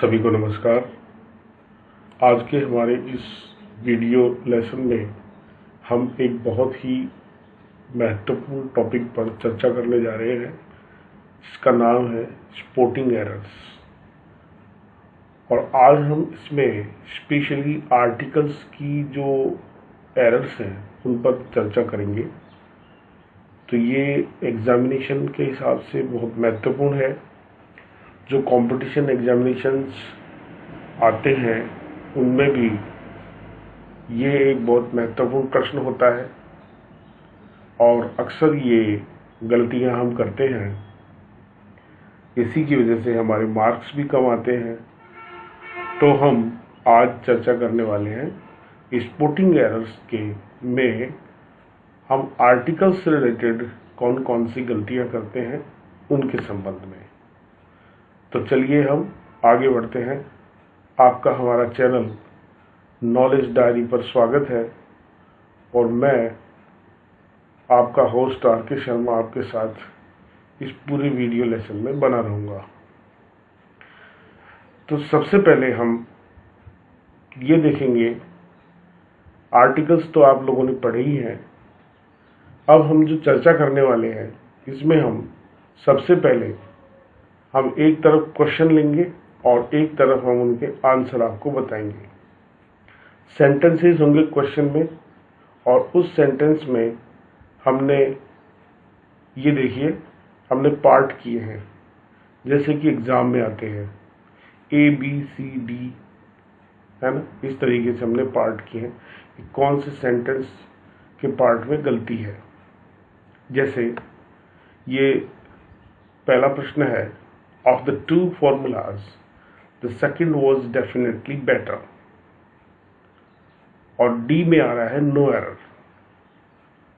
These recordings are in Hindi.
सभी को नमस्कार। आज के हमारे इस वीडियो लेसन में हम एक बहुत ही महत्वपूर्ण टॉपिक पर चर्चा करने जा रहे हैं, जिसका नाम है स्पोर्टिंग एरर्स। और आज हम इसमें स्पेशली आर्टिकल्स की जो एरर्स हैं उन पर चर्चा करेंगे। तो ये एग्जामिनेशन के हिसाब से बहुत महत्वपूर्ण है। जो कंपटीशन एग्जामिनेशंस आते हैं उनमें भी ये एक बहुत महत्वपूर्ण प्रश्न होता है और अक्सर ये गलतियां हम करते हैं। इसी की वजह से हमारे मार्क्स भी कम आते हैं। तो हम आज चर्चा करने वाले हैं स्पोर्टिंग एरर्स के में हम आर्टिकल्स से रिलेटेड कौन कौन सी गलतियां करते हैं उनके संबंध में। तो चलिए हम आगे बढ़ते हैं। आपका हमारा चैनल नॉलेज डायरी पर स्वागत है और मैं आपका होस्ट आर.के. शर्मा आपके साथ इस पूरे वीडियो लेसन में बना रहूँगा। तो सबसे पहले हम ये देखेंगे, आर्टिकल्स तो आप लोगों ने पढ़े ही हैं। अब हम जो चर्चा करने वाले हैं इसमें हम सबसे पहले हम एक तरफ क्वेश्चन लेंगे और एक तरफ हम उनके आंसर आपको बताएंगे। सेंटेंसेस होंगे क्वेश्चन में और उस सेंटेंस में हमने ये देखिए हमने पार्ट किए हैं, जैसे कि एग्जाम में आते हैं ABCD, है ना। इस तरीके से हमने पार्ट किए हैं कि कौन से सेंटेंस के पार्ट में गलती है। जैसे ये पहला प्रश्न है, of the two formulas the second was definitely better, और D में आ रहा है नो एरर।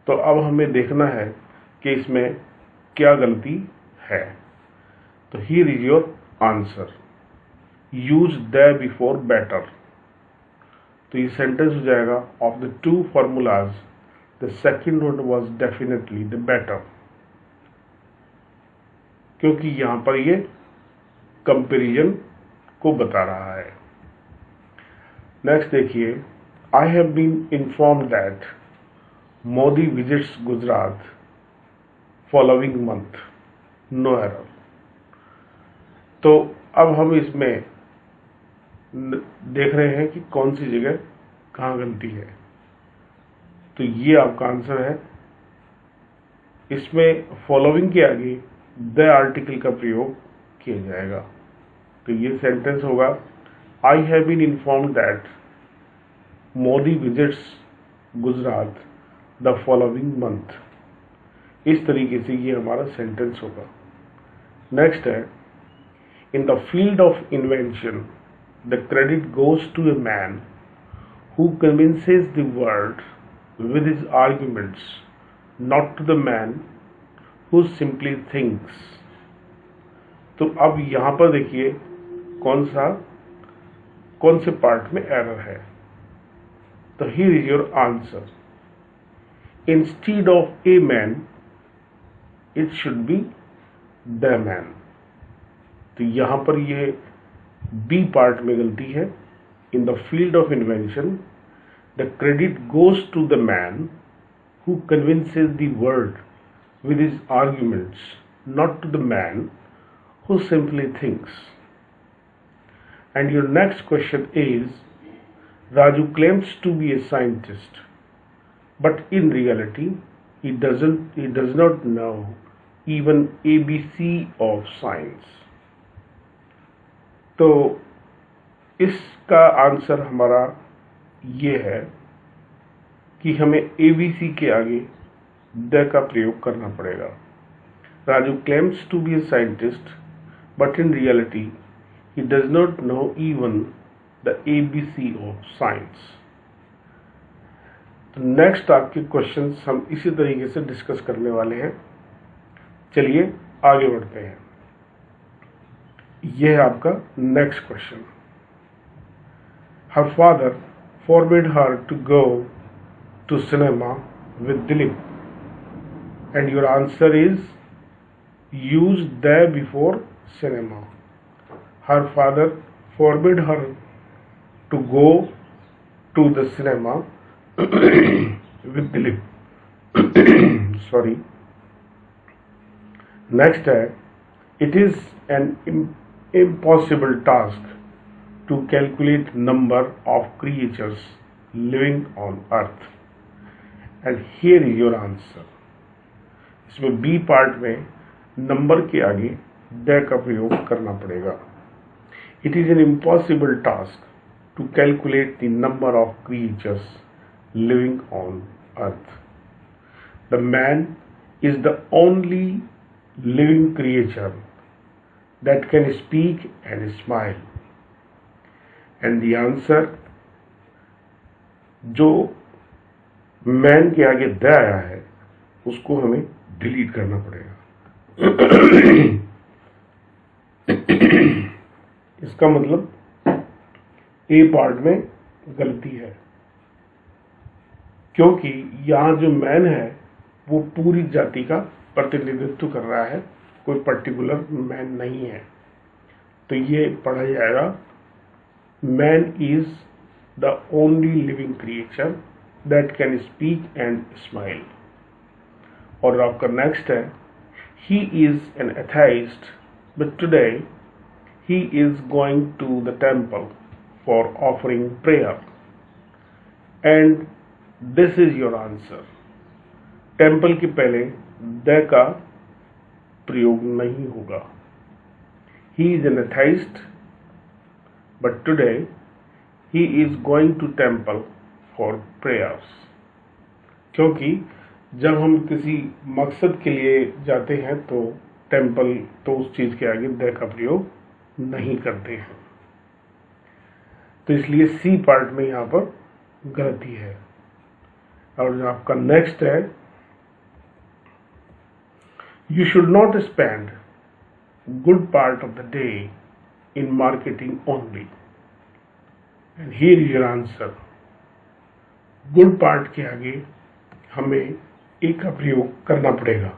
तो अब हमें देखना है कि इसमें क्या गलती है। तो here is your answer, use the before better। तो ये सेंटेंस हो जाएगा of the two formulas the second one was definitely the better, क्योंकि यहां पर ये कंपैरिजन को बता रहा है। नेक्स्ट देखिए, I have been informed that Modi visits Gujarat following month, no error. तो अब हम इसमें देख रहे हैं कि कौन सी जगह कहां गलती है। तो ये आपका आंसर है। इसमें फॉलोइंग के आगे द आर्टिकल का प्रयोग किया जाएगा। तो ये सेंटेंस होगा, I have been informed that Modi visits Gujarat the following month. इस तरीके से ये हमारा सेंटेंस होगा। नेक्स्ट है, in the field of invention the credit goes to a man who convinces the world with his arguments, not to the man who simply thinks। तो अब यहां पर देखिए कौन से पार्ट में एरर है। तो here is your answer, instead of a man it should be the man। तो यहां पर ये बी पार्ट में गलती है। In the field of invention the credit goes to the man who convinces the world with his arguments, not to the man who simply thinks। And your next question is, Raju claims to be a scientist, but in reality he does not know even ABC of science। तो इसका आंसर हमारा ये है कि हमें ABC के आगे द का प्रयोग करना पड़ेगा। Raju claims to be a scientist but in reality he does not know even the ABC of science. तो नेक्स्ट आपके क्वेश्चंस हम इसी तरीके से डिस्कस करने वाले हैं। चलिए आगे बढ़ते हैं। यह है आपका next question. Her father forbade her to go to cinema with Dilip, and your answer is use the before cinema। Her father forbid her to go to the cinema with Dilip. Sorry. Next है, it is an impossible task to calculate number of creatures living on earth. And here is your answer. इसमें बी पार्ट में नंबर के आगे द का प्रयोग करना पड़ेगा. It is an impossible task to calculate the number of creatures living on earth. The man is the only living creature that can speak and smile. And the answer, जो मैन के आगे द आया है उसको हमें डिलीट करना पड़ेगा. इसका मतलब ए पार्ट में गलती है, क्योंकि यहाँ जो मैन है वो पूरी जाति का प्रतिनिधित्व कर रहा है, कोई पर्टिकुलर मैन नहीं है. तो ये पढ़ा जाएगा, man is the only living creature that can speak and smile. और आपका नेक्स्ट है, he is an atheist but today he is going to the temple for offering prayer. And this is your answer. Temple के पहले द का प्रयोग नहीं होगा. He is an atheist, but today he is going to temple for prayers. क्योंकि जब हम किसी मकसद के लिए जाते हैं तो टेम्पल, तो उस चीज के आगे द का प्रयोग नहीं करते हैं. तो इसलिए सी पार्ट में यहां पर गलती है. और जो आपका नेक्स्ट है, you should not spend good part of the day in marketing only. And here is your answer. Good part के आगे हमें ए का प्रयोग करना पड़ेगा.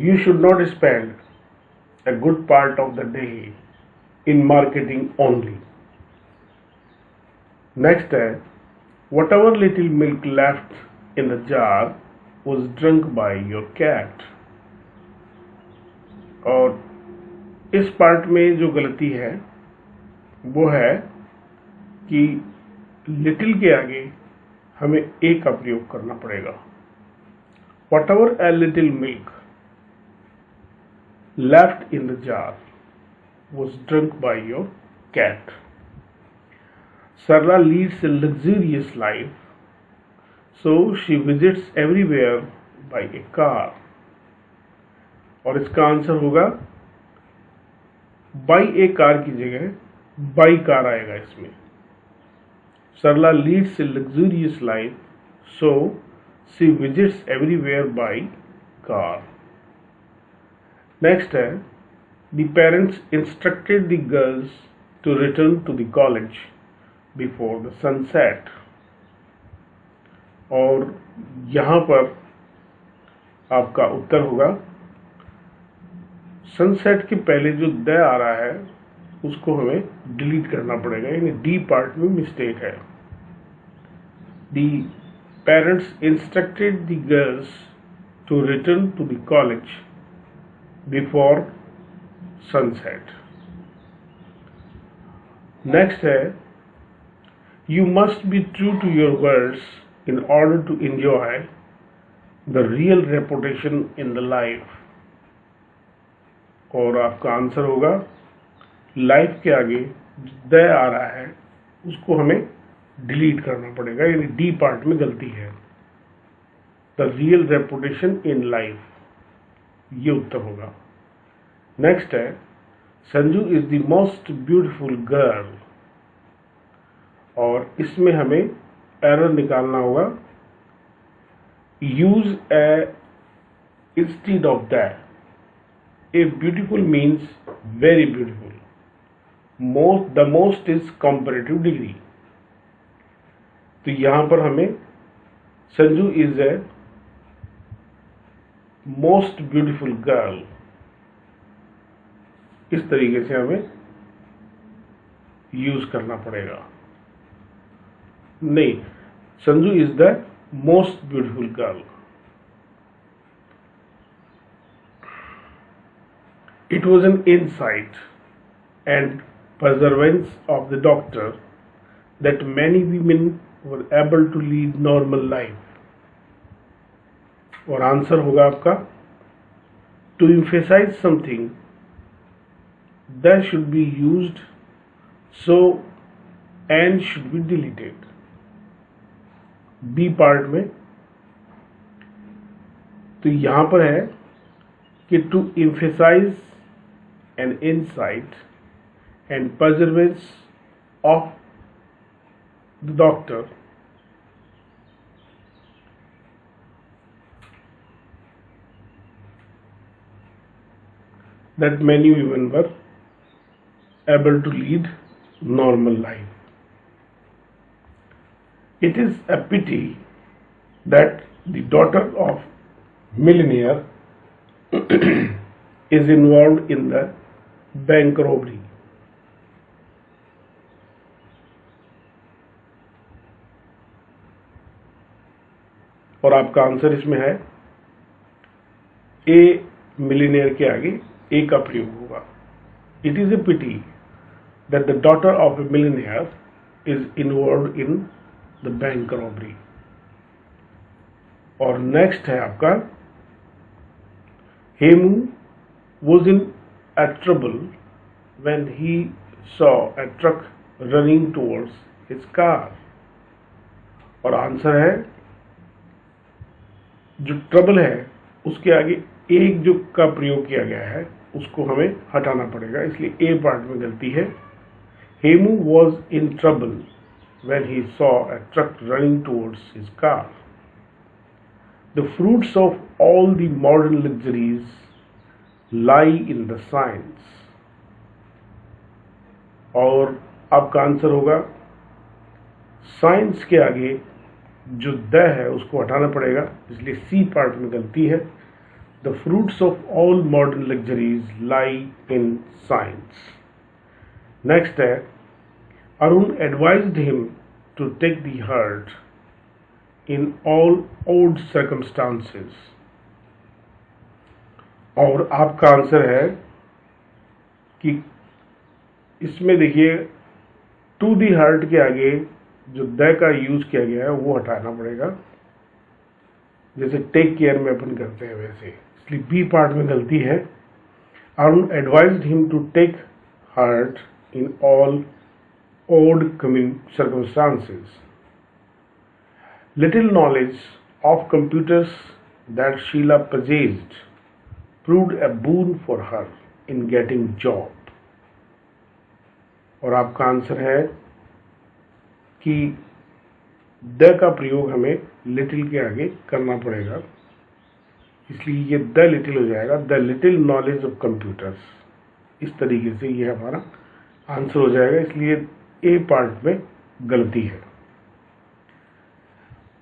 You should not spend a good part of the day in marketing only. Next है, whatever little milk left in the jar was drunk by your cat. और इस पार्ट में जो गलती है वो है कि लिटिल के आगे हमें ए का प्रयोग करना पड़ेगा. Whatever a little milk left in the jar was drunk by your cat. Sarla leads a luxurious life, so she visits everywhere by a car. और इसका आंसर होगा, by a car की जगह by car आएगा इसमें. Sarla leads a luxurious life, so she visits everywhere by car. Next है, the parents instructed the girls to return to the college before the sunset. और यहाँ पर आपका उत्तर होगा, सनसेट के पहले जो द आ रहा है उसको हमें डिलीट करना पड़ेगा, यानी डी पार्ट में मिस्टेक है. The parents instructed the girls to return to the college before sunset. Next है, you must be true to your words in order to enjoy the real reputation in the life. और आपका आंसर होगा, लाइफ के आगे द आ रहा है उसको हमें डिलीट करना पड़ेगा, यानी डी पार्ट में गलती है. The real reputation in life, ये उत्तर होगा. नेक्स्ट है, Sanju is the most beautiful girl. और इसमें हमें एरर निकालना होगा. Use A instead of that. A beautiful means very beautiful. The most is comparative degree. तो यहां पर हमें Sanju is a most beautiful girl, इस तरीके से हमें यूज करना पड़ेगा। नहीं, Sanju is the most beautiful girl. It was an insight and perseverance of the doctor that many women were able to lead normal life. और आंसर होगा आपका, to emphasize something that should be used so and should be deleted. B part में तो यहां पर है कि to emphasize an insight and perseverance of the doctor that many women were able to lead normal life. It is a pity that the daughter of millionaire is involved in the bank robbery. और आपका आंसर इसमें है ए, मिलीनियर के आगे ए का प्रयोग होगा। It is a pity that the daughter of a millionaire is involve in the bank robbery. और नेक्स्ट है आपका, Hemu was in at trouble when he saw a truck running towards his car। और आंसर है, जो ट्रबल है उसके आगे एक जो का प्रयोग किया गया है उसको हमें हटाना पड़ेगा, इसलिए ए पार्ट में गलती है। Hemu was in trouble when he saw a truck running towards his car। The fruits of all the modern luxuries lie in the science। और आपका आंसर होगा, साइंस के आगे जो द है उसको हटाना पड़ेगा, इसलिए सी पार्ट में गलती है। The fruits of all modern luxuries lie in science. Next है, Arun advised him to take the heart in all old circumstances. और आपका आंसर है कि इसमें देखिए टू दी हर्ट के आगे जो द का यूज किया गया है वो हटाना पड़ेगा, जैसे टेक केयर में अपन करते हैं वैसे, इसलिए बी पार्ट में गलती है। Arun advised him to take heart in all old circumstances. Little knowledge of computers that Sheela possessed proved a boon for her in getting job। और आपका आंसर है कि द का प्रयोग हमें लिटिल के आगे करना पड़ेगा, इसलिए ये द लिटिल हो जाएगा, the little knowledge of computers. इस तरीके से ये हमारा आंसर हो जाएगा, इसलिए ए पार्ट में गलती है।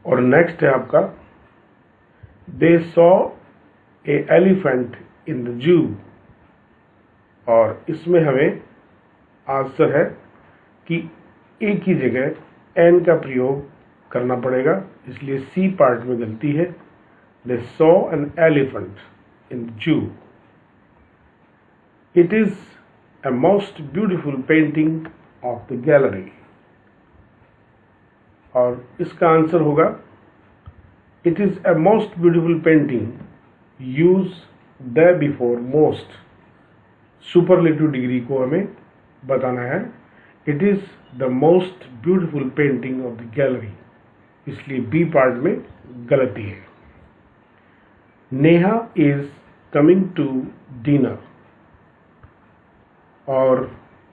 और नेक्स्ट है आपका, they saw a elephant in the zoo. और इसमें हमें आंसर है कि ए की जगह एन का प्रयोग करना पड़ेगा, इसलिए सी पार्ट में गलती है। They saw an elephant in the zoo. It is a most beautiful painting of the gallery। और इसका आंसर होगा, it is a most beautiful painting, use the before most, superlative degree को हमें बताना है। It is the most beautiful painting of the gallery, इसलिए बी पार्ट में गलती है। Neha is coming to dinner. और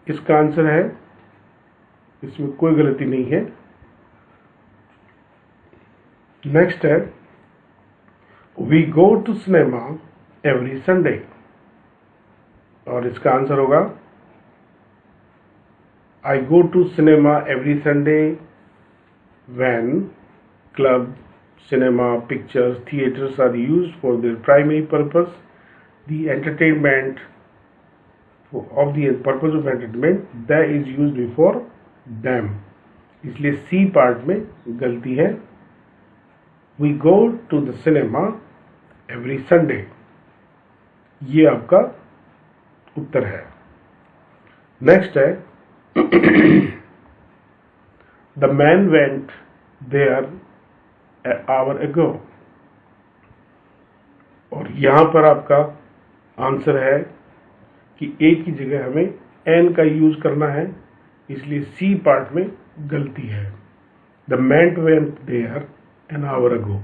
इसका आंसर है, इसमें कोई गलती नहीं है। नेक्स्ट है, we go to cinema every Sunday. और इसका आंसर होगा, I go to cinema every Sunday when club, cinema, pictures, theaters are used for their primary purpose, the entertainment of the purpose of entertainment the is use before them, इसलिए सी पार्ट में गलती है। We go to the cinema every Sunday, ये आपका उत्तर है। नेक्स्ट है the man went there an hour ago, और यहां पर आपका आंसर है कि ए की जगह हमें एन का यूज करना है, इसलिए सी पार्ट में गलती है। The man went there an hour ago।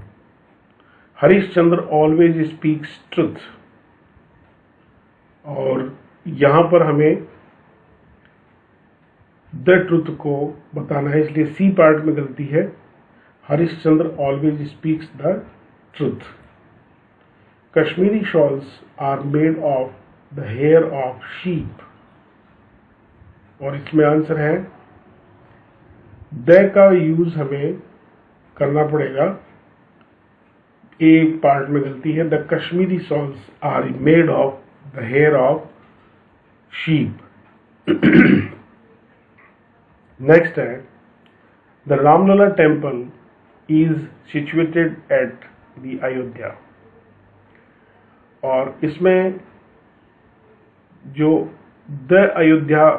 Harishchandra always speaks truth, और यहां पर हमें द ट्रुथ को बताना है, इसलिए सी पार्ट में गलती है। Harishchandra always speaks the truth. Kashmiri shawls are made of the hair of sheep, और इसमें आंसर है द का यूज हमें करना पड़ेगा। ए पार्ट में गलती है। The Kashmiri shawls are made of the hair of sheep. Next है the Ramlala temple is situated at the Ayodhya, और इसमें जो द अयोध्या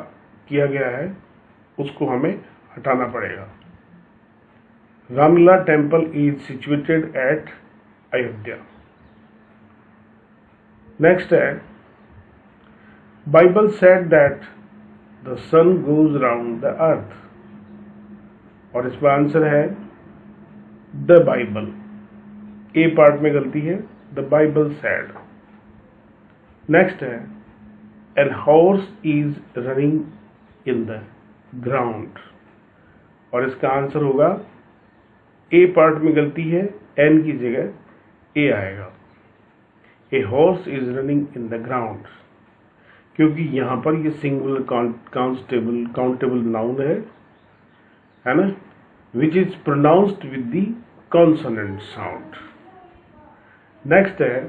किया गया है उसको हमें हटाना पड़ेगा। Ramlala temple is situated at Ayodhya. Next है Bible said that the sun goes round the earth, और इसका आंसर है द बाइबल। ए पार्ट में गलती है। The Bible said. नेक्स्ट है an horse is running in the ground, और इसका आंसर होगा ए पार्ट में गलती है। एन की जगह ए आएगा। A horse is running in the ground, क्योंकि यहां पर ये सिंगुलर काउंटेबल नाउन है ना, which is pronounced with the consonant sound. Next है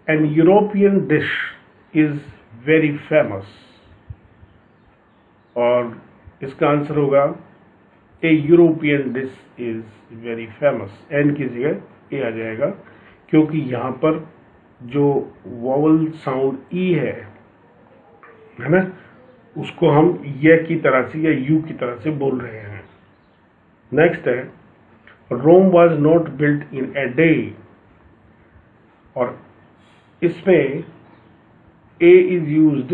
an European dish is very famous, और इसका आंसर होगा a European dish is very famous। N की जगह ए आ जाएगा, क्योंकि यहाँ पर जो वॉवल साउंड ई है ना, उसको हम ये की तरह से या यू की तरह से बोल रहे हैं। नेक्स्ट है Rome was not built in a day, और इसमें a is used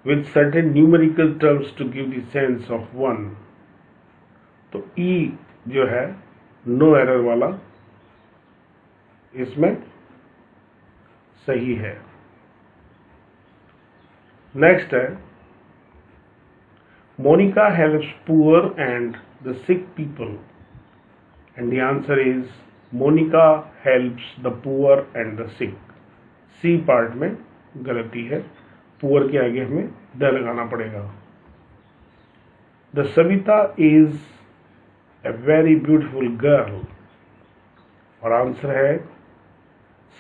with certain numerical terms to give the sense of one, तो ई जो है नो एरर वाला इसमें सही है। नेक्स्ट है Monica helps poor and the sick people, and the answer is Monica helps the poor and the sick। C part में गलती है। पुअर के आगे हमें द लगाना पड़ेगा। The Savita is a very beautiful girl, और आंसर है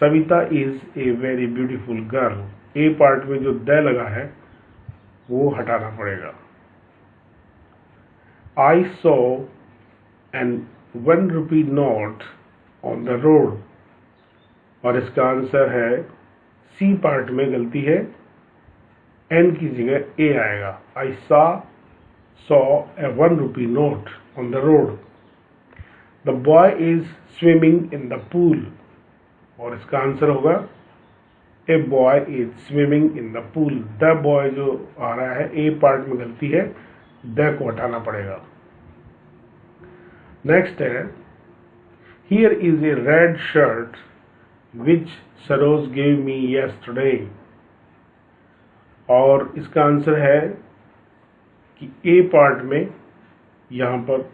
Savita is a very beautiful girl. A part में जो द लगा है वो हटाना पड़ेगा। I saw an 1 rupee note on the road, और इसका आंसर है सी पार्ट में गलती है। एन की जगह ए आएगा। I saw a 1 rupee note on the road। The boy is swimming in the pool, और इसका आंसर होगा a boy is swimming in the pool। the boy जो आ रहा है ए पार्ट में गलती है, द को हटाना पड़ेगा। नेक्स्ट है here is a red shirt which Saroj gave me yesterday, और इसका आंसर है कि ए पार्ट में यहां पर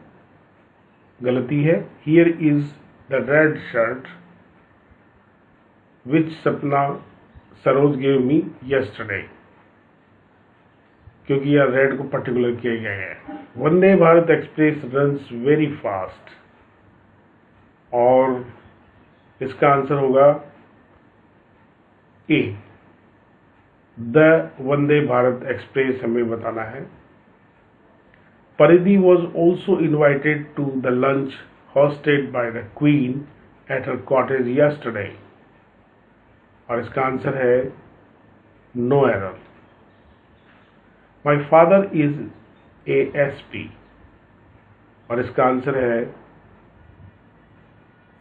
गलती है। Here is the red shirt which Sapna Saroj gave me yesterday, क्योंकि यह रेड को पर्टिकुलर किया गया है। Vande Bharat express runs very fast, और इसका आंसर होगा a. The Vande Bharat express हमें बताना है। Paridhi was also invited to the lunch hosted by the Queen at her cottage yesterday, और इसका आंसर है no error. My father is ASP, और इसका आंसर है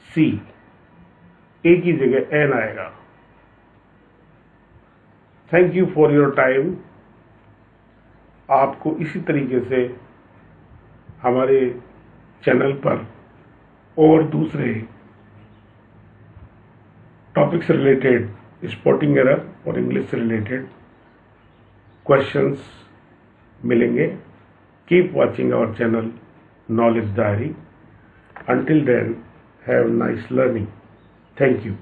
सी, ए की जगह एन आएगा। Thank you for your time. आपको इसी तरीके से हमारे चैनल पर और दूसरे टॉपिक से रिलेटेड, स्पोर्टिंग एरर और इंग्लिश से रिलेटेड क्वेश्चंस मिलेंगे। Keep watching our channel knowledge diary. Until then, have nice learning. Thank you.